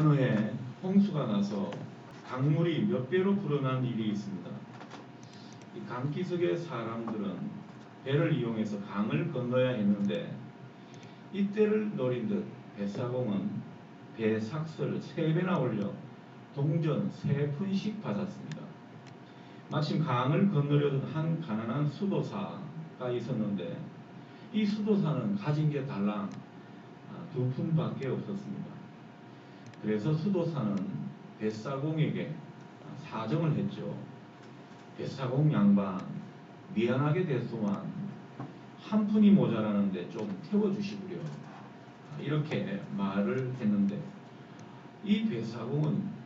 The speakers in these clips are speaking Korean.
어느 해 홍수가 나서 강물이 몇 배로 불어난 일이 있습니다. 이 강기슭의 사람들은 배를 이용해서 강을 건너야 했는데 이때를 노린 듯 뱃사공은 배 삭스를 3배나 올려 동전 3푼씩 받았습니다. 마침 강을 건너려던 한 가난한 수도사가 있었는데 이 수도사는 가진 게 달랑 2푼밖에 없었습니다. 그래서 수도사는 뱃사공에게 사정을 했죠. 뱃사공 양반, 미안하게 됐소만 한 푼이 모자라는데 좀 태워주시구려. 이렇게 말을 했는데 이 뱃사공은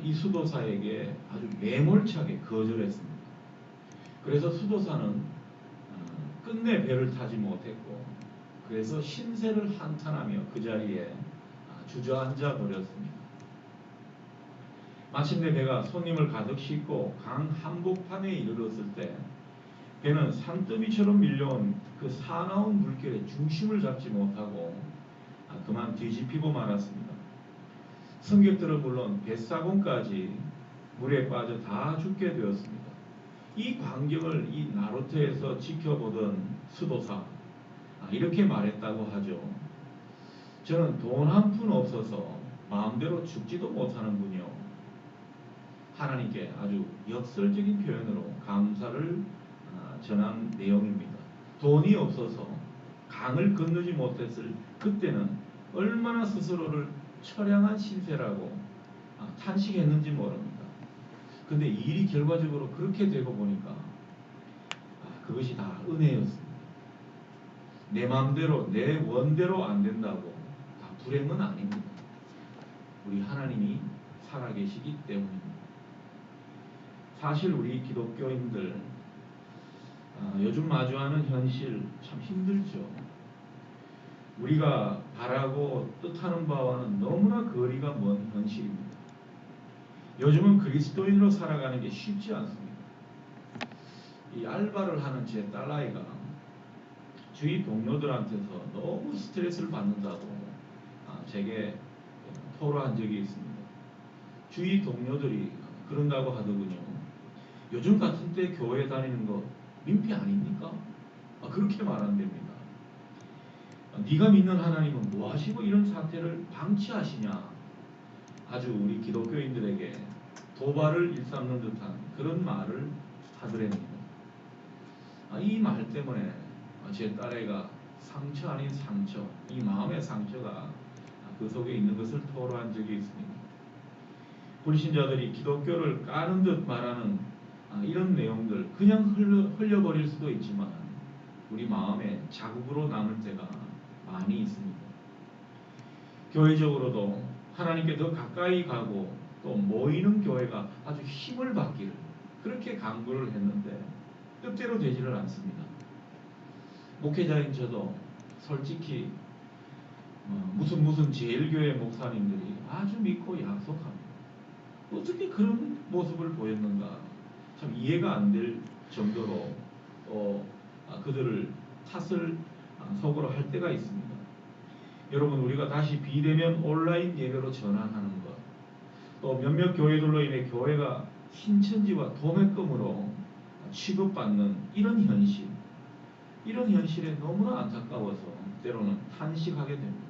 이 수도사에게 아주 매몰차게 거절했습니다. 그래서 수도사는 끝내 배를 타지 못했고 그래서 신세를 한탄하며 그 자리에 주저앉아 버렸습니다. 마침내 배가 손님을 가득 싣고 강 한복판에 이르렀을 때 배는 산더미처럼 밀려온 그 사나운 물결의 중심을 잡지 못하고 그만 뒤집히고 말았습니다. 승객들은 물론 뱃사공까지 물에 빠져 다 죽게 되었습니다. 이 광경을 이 나루터에서 지켜보던 수도사 이렇게 말했다고 하죠. 저는 돈 한 푼 없어서 마음대로 죽지도 못하는군요. 하나님께 아주 역설적인 표현으로 감사를 전한 내용입니다. 돈이 없어서 강을 건너지 못했을 그때는 얼마나 스스로를 처량한 신세라고 탄식했는지 모릅니다. 근데 일이 결과적으로 그렇게 되고 보니까 그것이 다 은혜였습니다. 내 마음대로 내 원대로 안 된다고 다 불행은 아닙니다. 우리 하나님이 살아계시기 때문입니다. 사실 우리 기독교인들 요즘 마주하는 현실 참 힘들죠. 우리가 바라고 뜻하는 바와는 너무나 거리가 먼 현실입니다. 요즘은 그리스도인으로 살아가는 게 쉽지 않습니다. 이 알바를 하는 제 딸아이가 주위 동료들한테서 너무 스트레스를 받는다고 제게 토로한 적이 있습니다. 주위 동료들이 그런다고 하더군요. 요즘 같은 때 교회 다니는 거 민폐 아닙니까? 그렇게 말한답니다. 네가 믿는 하나님은 뭐 하시고 이런 사태를 방치하시냐? 아주 우리 기독교인들에게 도발을 일삼는 듯한 그런 말을 하더랍니다. 이 말 때문에 제 딸애가 상처 아닌 상처, 이 마음의 상처가 그 속에 있는 것을 토로한 적이 있습니다. 불신자들이 기독교를 까는 듯 말하는 이런 내용들 그냥 흘려버릴 수도 있지만 우리 마음에 자국으로 남을 때가 많이 있습니다. 교회적으로도 하나님께 더 가까이 가고 또 모이는 교회가 아주 힘을 받기를 그렇게 강구를 했는데 뜻대로 되지를 않습니다. 목회자인 저도 솔직히 무슨 제일교회 목사님들이 아주 믿고 약속합니다. 어떻게 그런 모습을 보였는가 참 이해가 안 될 정도로 그들을 탓을 속으로 할 때가 있습니다. 여러분 우리가 다시 비대면 온라인 예배로 전환하는 것 또 몇몇 교회들로 인해 교회가 신천지와 도매금으로 취급받는 이런 현실 이런 현실에 너무나 안타까워서 때로는 탄식하게 됩니다.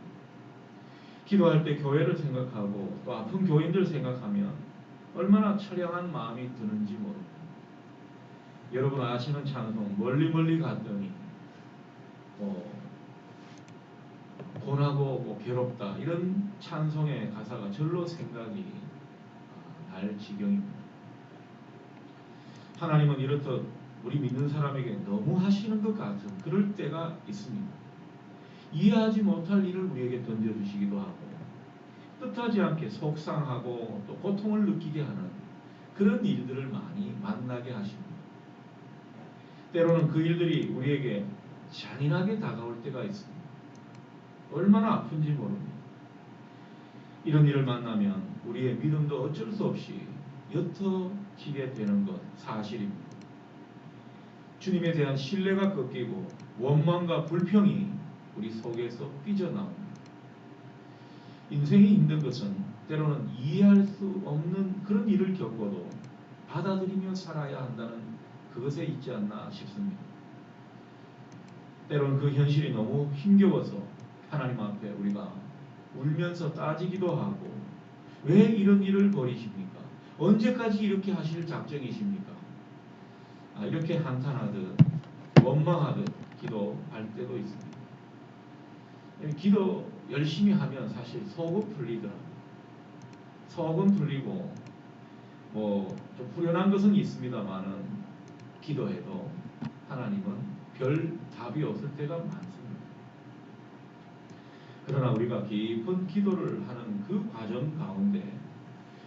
기도할 때 교회를 생각하고 또 아픈 교인들 생각하면 얼마나 처량한 마음이 드는지 모릅니다. 여러분 아시는 찬송 멀리 멀리 갔더니 고나고 괴롭다 이런 찬송의 가사가 절로 생각이 날 지경입니다. 하나님은 이렇듯 우리 믿는 사람에게 너무 하시는 것 같은 그럴 때가 있습니다. 이해하지 못할 일을 우리에게 던져주시기도 하고 뜻하지 않게 속상하고 또 고통을 느끼게 하는 그런 일들을 많이 만나게 하십니다. 때로는 그 일들이 우리에게 잔인하게 다가올 때가 있습니다. 얼마나 아픈지 모릅니다. 이런 일을 만나면 우리의 믿음도 어쩔 수 없이 옅어지게 되는 것 사실입니다. 주님에 대한 신뢰가 꺾이고 원망과 불평이 우리 속에서 삐져나옵니다. 인생이 힘든 것은 때로는 이해할 수 없는 그런 일을 겪어도 받아들이며 살아야 한다는 그것에 있지 않나 싶습니다. 때로는 그 현실이 너무 힘겨워서 하나님 앞에 우리가 울면서 따지기도 하고, 왜 이런 일을 벌이십니까? 언제까지 이렇게 하실 작정이십니까? 이렇게 한탄하듯 원망하듯 기도할 때도 있습니다. 기도 열심히 하면 사실 속은 풀리더라고요. 속은 풀리고 좀 후련한 것은 있습니다만은 기도해도 하나님은 별 답이 없을 때가 많습니다. 그러나 우리가 깊은 기도를 하는 그 과정 가운데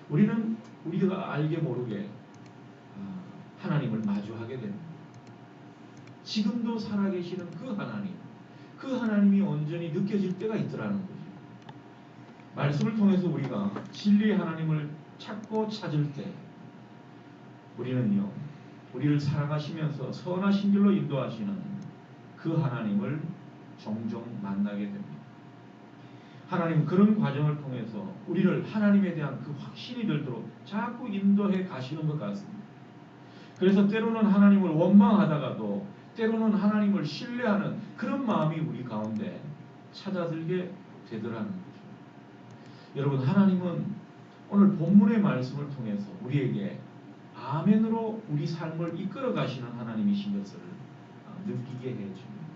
우리가 알게 모르게 하나님을 마주하게 됩니다. 지금도 살아계시는 그 하나님이 온전히 느껴질 때가 있더라는 거죠. 말씀을 통해서 우리가 진리의 하나님을 찾고 찾을 때 우리는요, 우리를 사랑하시면서 선하신 길로 인도하시는 그 하나님을 종종 만나게 됩니다. 하나님은 그런 과정을 통해서 우리를 하나님에 대한 그 확신이 들도록 자꾸 인도해 가시는 것 같습니다. 그래서 때로는 하나님을 원망하다가도 때로는 하나님을 신뢰하는 그런 마음이 우리 가운데 찾아들게 되더라는 거죠. 여러분, 하나님은 오늘 본문의 말씀을 통해서 우리에게 아멘으로 우리 삶을 이끌어 가시는 하나님이신 것을 느끼게 해줍니다.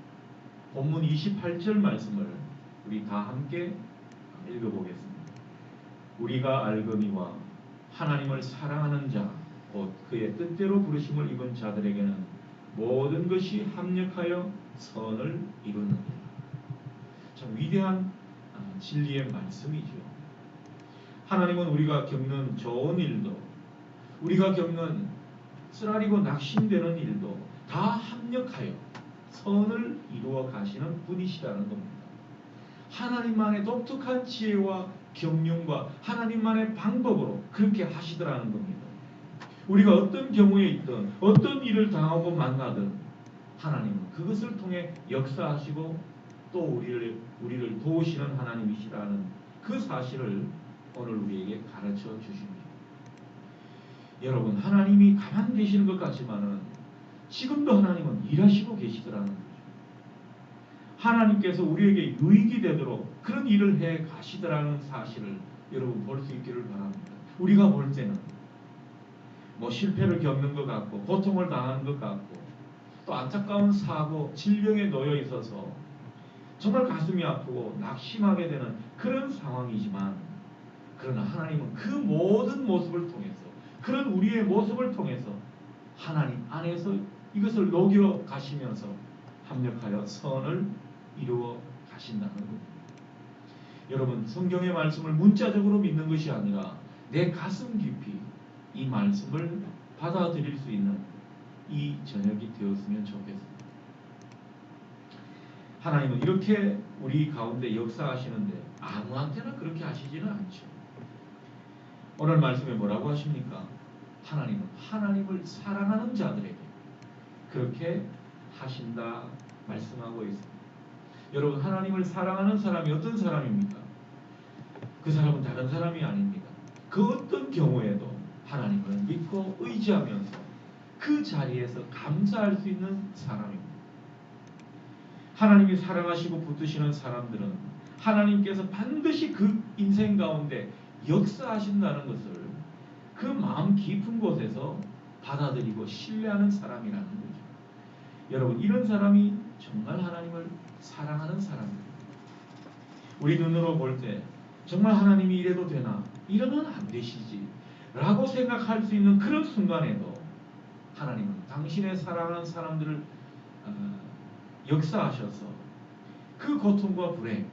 본문 28절 말씀을 우리 다 함께 읽어보겠습니다. 우리가 알거니와 하나님을 사랑하는 자 곧 그의 뜻대로 부르심을 입은 자들에게는 모든 것이 합력하여 선을 이루느니라. 참 위대한 진리의 말씀이죠. 하나님은 우리가 겪는 좋은 일도, 우리가 겪는 쓰라리고 낙심되는 일도 다 합력하여 선을 이루어 가시는 분이시라는 겁니다. 하나님만의 독특한 지혜와 경륜과 하나님만의 방법으로 그렇게 하시더라는 겁니다. 우리가 어떤 경우에 있든 어떤 일을 당하고 만나든 하나님은 그것을 통해 역사하시고 또 우리를 도우시는 하나님이시라는 그 사실을 오늘 우리에게 가르쳐 주십니다. 여러분, 하나님이 가만 계시는 것 같지만은 지금도 하나님은 일하시고 계시더라는 거죠. 하나님께서 우리에게 유익이 되도록 그런 일을 해 가시더라는 사실을 여러분 볼 수 있기를 바랍니다. 우리가 볼 때는 실패를 겪는 것 같고 고통을 당하는 것 같고 또 안타까운 사고, 질병에 놓여 있어서 정말 가슴이 아프고 낙심하게 되는 그런 상황이지만, 그러나 하나님은 그 모든 모습을 통해서, 그런 우리의 모습을 통해서 하나님 안에서 이것을 녹여 가시면서 합력하여 선을 이루어 가신다는 겁니다. 여러분, 성경의 말씀을 문자적으로 믿는 것이 아니라 내 가슴 깊이 이 말씀을 받아들일 수 있는 이 저녁이 되었으면 좋겠습니다. 하나님은 이렇게 우리 가운데 역사하시는데 아무한테나 그렇게 하시지는 않죠. 오늘 말씀에 뭐라고 하십니까? 하나님은 하나님을 사랑하는 자들에게 그렇게 하신다 말씀하고 있습니다. 여러분, 하나님을 사랑하는 사람이 어떤 사람입니까? 그 사람은 다른 사람이 아닙니다. 그 어떤 경우에도 하나님을 믿고 의지하면서 그 자리에서 감사할 수 있는 사람입니다. 하나님이 사랑하시고 붙드시는 사람들은 하나님께서 반드시 그 인생 가운데 역사하신다는 것을 그 마음 깊은 곳에서 받아들이고 신뢰하는 사람이라는 거죠. 여러분, 이런 사람이 정말 하나님을 사랑하는 사람입니다. 우리 눈으로 볼 때 정말 하나님이 이래도 되나? 이러면 안 되시지 라고 생각할 수 있는 그런 순간에도 하나님은 당신의 사랑하는 사람들을 역사하셔서 그 고통과 불행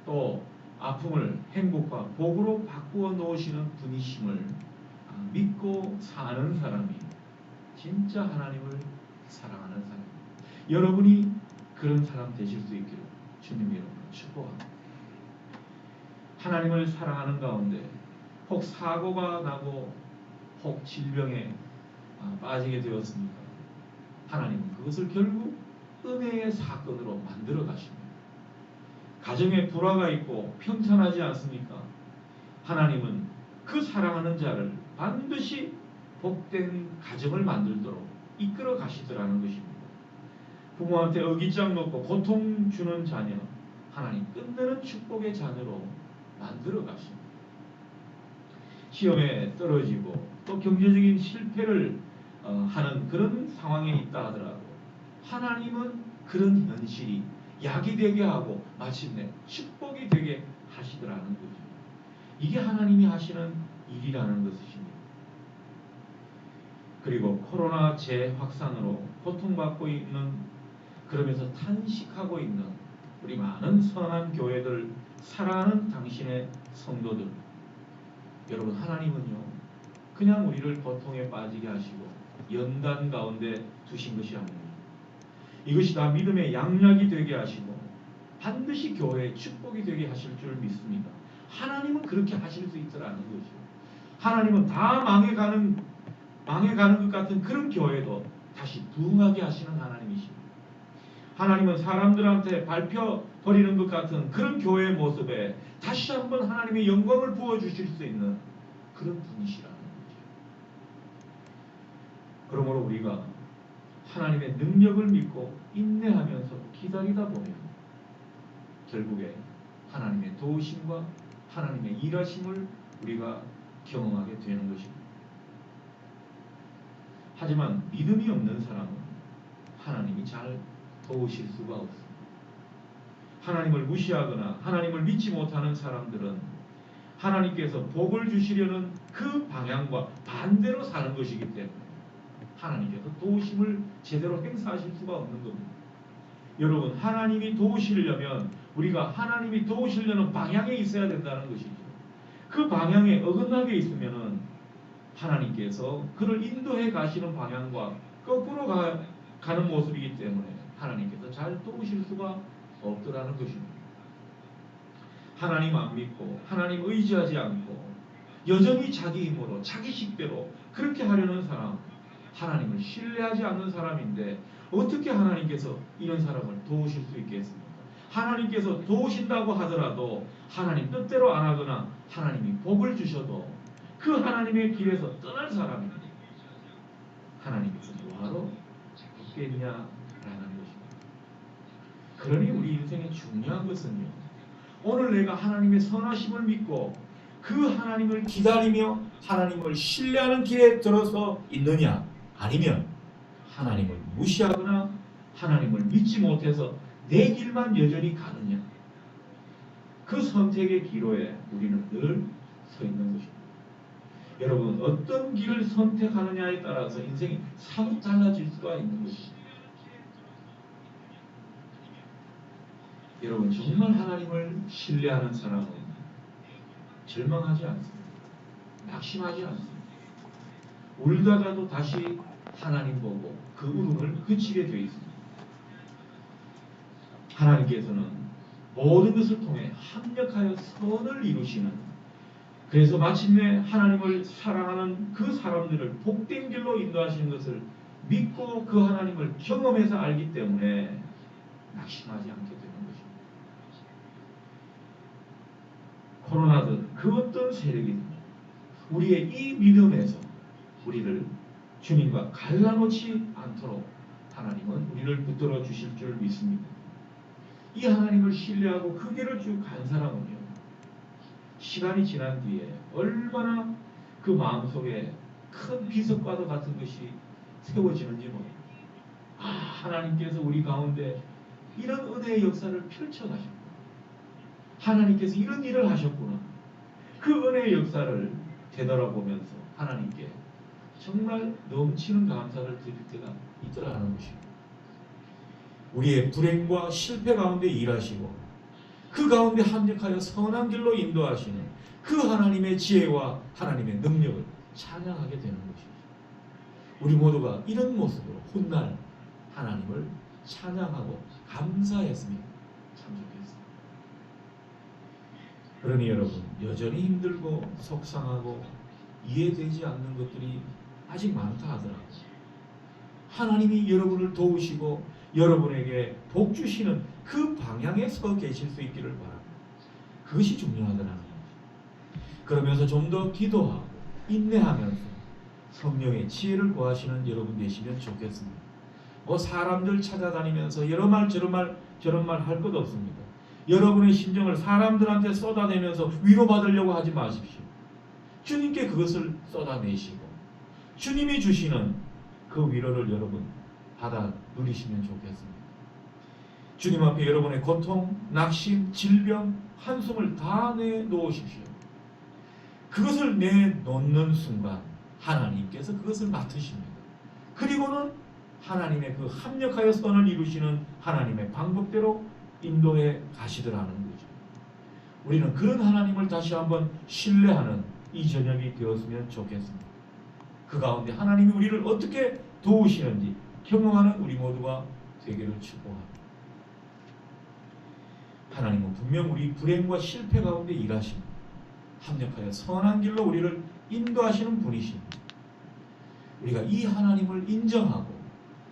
또 아픔을 행복과 복으로 바꾸어 놓으시는 분이심을 믿고 사는 사람이 진짜 하나님을 사랑하는 사람입니다. 여러분이 그런 사람 되실 수 있기를 주님 이름으로 축복합니다. 하나님을 사랑하는 가운데 혹 사고가 나고 혹 질병에 빠지게 되었습니까? 하나님은 그것을 결국 은혜의 사건으로 만들어 가십니다. 가정에 불화가 있고 평탄하지 않습니까? 하나님은 그 사랑하는 자를 반드시 복된 가정을 만들도록 이끌어 가시더라는 것입니다. 부모한테 어깃장 놓고 고통 주는 자녀, 하나님 끝내는 축복의 자녀로 만들어 가십니다. 시험에 떨어지고 또 경제적인 실패를 하는 그런 상황에 있다 하더라도 하나님은 그런 현실이 약이 되게 하고 마침내 축복이 되게 하시더라는 거죠. 이게 하나님이 하시는 일이라는 것입니다. 그리고 코로나 재확산으로 고통받고 있는, 그러면서 탄식하고 있는 우리 많은 선한 교회들, 사랑하는 당신의 성도들, 여러분, 하나님은요 그냥 우리를 고통에 빠지게 하시고 연단 가운데 두신 것이 아닙니다. 이것이 다 믿음의 양약이 되게 하시고 반드시 교회의 축복이 되게 하실 줄 믿습니다. 하나님은 그렇게 하실 수 있더라는 거죠. 하나님은 다 망해가는 것 같은 그런 교회도 다시 부흥하게 하시는 하나님이십니다. 하나님은 사람들한테 밟혀버리는 것 같은 그런 교회의 모습에 다시 한번 하나님의 영광을 부어주실 수 있는 그런 분이시라는 거죠. 그러므로 우리가 하나님의 능력을 믿고 인내하면서 기다리다 보면 결국에 하나님의 도우심과 하나님의 일하심을 우리가 경험하게 되는 것입니다. 하지만 믿음이 없는 사람은 하나님이 잘 도우실 수가 없습니다. 하나님을 무시하거나 하나님을 믿지 못하는 사람들은 하나님께서 복을 주시려는 그 방향과 반대로 사는 것이기 때문에 하나님께서 도우심을 제대로 행사하실 수가 없는 겁니다. 여러분, 하나님이 도우시려면 우리가 하나님이 도우시려는 방향에 있어야 된다는 것이죠. 그 방향에 어긋나게 있으면은 하나님께서 그를 인도해 가시는 방향과 거꾸로 가는 모습이기 때문에 하나님께서 잘 도우실 수가 없더라는 것입니다. 하나님 안 믿고 하나님 의지하지 않고 여전히 자기 힘으로 자기 식대로 그렇게 하려는 사람, 하나님을 신뢰하지 않는 사람인데 어떻게 하나님께서 이런 사람을 도우실 수 있겠습니까? 하나님께서 도우신다고 하더라도 하나님 뜻대로 안 하거나 하나님이 복을 주셔도 그 하나님의 길에서 떠날 사람입니다. 하나님께서 뭐하러 돕겠냐라는 것입니다. 그러니 우리 인생의 중요한 것은요, 오늘 내가 하나님의 선하심을 믿고 그 하나님을 기다리며 하나님을 신뢰하는 길에 들어서 있느냐, 아니면 하나님을 무시하거나 하나님을 믿지 못해서 내 길만 여전히 가느냐, 그 선택의 기로에 우리는 늘 서 있는 것입니다. 여러분, 어떤 길을 선택하느냐에 따라서 인생이 사뭇 달라질 수가 있는 것입니다. 여러분, 정말 하나님을 신뢰하는 사람은 절망하지 않습니다. 낙심하지 않습니다. 울다가도 다시 하나님 보고 그 울음을 그치게 되어 있습니다. 하나님께서는 모든 것을 통해 합력하여 선을 이루시는, 그래서 마침내 하나님을 사랑하는 그 사람들을 복된 길로 인도하시는 것을 믿고 그 하나님을 경험해서 알기 때문에 낙심하지 않게 되는 것입니다. 코로나든 그 어떤 세력이든 우리의 이 믿음에서 우리를 주님과 갈라놓지 않도록 하나님은 우리를 붙들어 주실 줄 믿습니다. 이 하나님을 신뢰하고 그 길을 쭉 간 사람은요, 시간이 지난 뒤에 얼마나 그 마음속에 큰 비석과도 같은 것이 세워지는지 모릅니다. 아, 하나님께서 우리 가운데 이런 은혜의 역사를 펼쳐가셨구나. 하나님께서 이런 일을 하셨구나. 그 은혜의 역사를 되돌아보면서 하나님께 정말 넘치는 감사를 드릴 때가 있더라는 것입니다. 우리의 불행과 실패 가운데 일하시고 그 가운데 합력하여 선한 길로 인도하시는 그 하나님의 지혜와 하나님의 능력을 찬양하게 되는 것입니다. 우리 모두가 이런 모습으로 훗날 하나님을 찬양하고 감사했으면 참 좋겠습니다. 그러니 여러분, 여전히 힘들고 속상하고 이해되지 않는 것들이 아직 많다 하더라도 하나님이 여러분을 도우시고 여러분에게 복 주시는 그 방향에 서 계실 수 있기를 바랍니다. 그것이 중요하더라는 거죠. 그러면서 좀 더 기도하고 인내하면서 성령의 지혜를 구하시는 여러분 되시면 좋겠습니다. 뭐 사람들 찾아다니면서 여러 말 저런 말 할 것 없습니다. 여러분의 심정을 사람들한테 쏟아내면서 위로받으려고 하지 마십시오. 주님께 그것을 쏟아내시고 주님이 주시는 그 위로를 여러분 받아 누리시면 좋겠습니다. 주님 앞에 여러분의 고통, 낙심, 질병, 한숨을 다 내놓으십시오. 그것을 내놓는 순간 하나님께서 그것을 맡으십니다. 그리고는 하나님의 그 합력하여 선을 이루시는 하나님의 방법대로 인도해 가시더라는 거죠. 우리는 그런 하나님을 다시 한번 신뢰하는 이 저녁이 되었으면 좋겠습니다. 그 가운데 하나님이 우리를 어떻게 도우시는지 경험하는 우리 모두가 되기를 축복합니다. 하나님은 분명 우리 불행과 실패 가운데 일하십니다. 합력하여 선한 길로 우리를 인도하시는 분이십니다. 우리가 이 하나님을 인정하고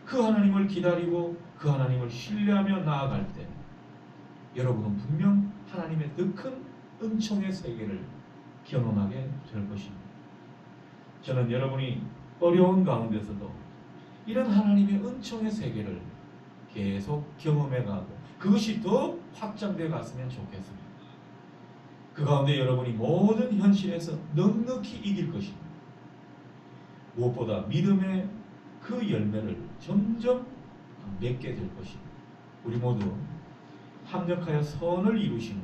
그 하나님을 기다리고 그 하나님을 신뢰하며 나아갈 때 여러분은 분명 하나님의 더 큰 은총의 세계를 경험하게 될 것입니다. 저는 여러분이 어려운 가운데서도 이런 하나님의 은총의 세계를 계속 경험해가고 그것이 더 확장되어 갔으면 좋겠습니다. 그 가운데 여러분이 모든 현실에서 넉넉히 이길 것입니다. 무엇보다 믿음의 그 열매를 점점 맺게 될 것입니다. 우리 모두 합력하여 선을 이루시는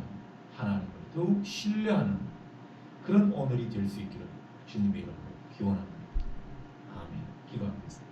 하나님을 더욱 신뢰하는 그런 오늘이 될 수 있기를 주님의 이름으로 기원합니다. 아멘. 기도하겠습니다.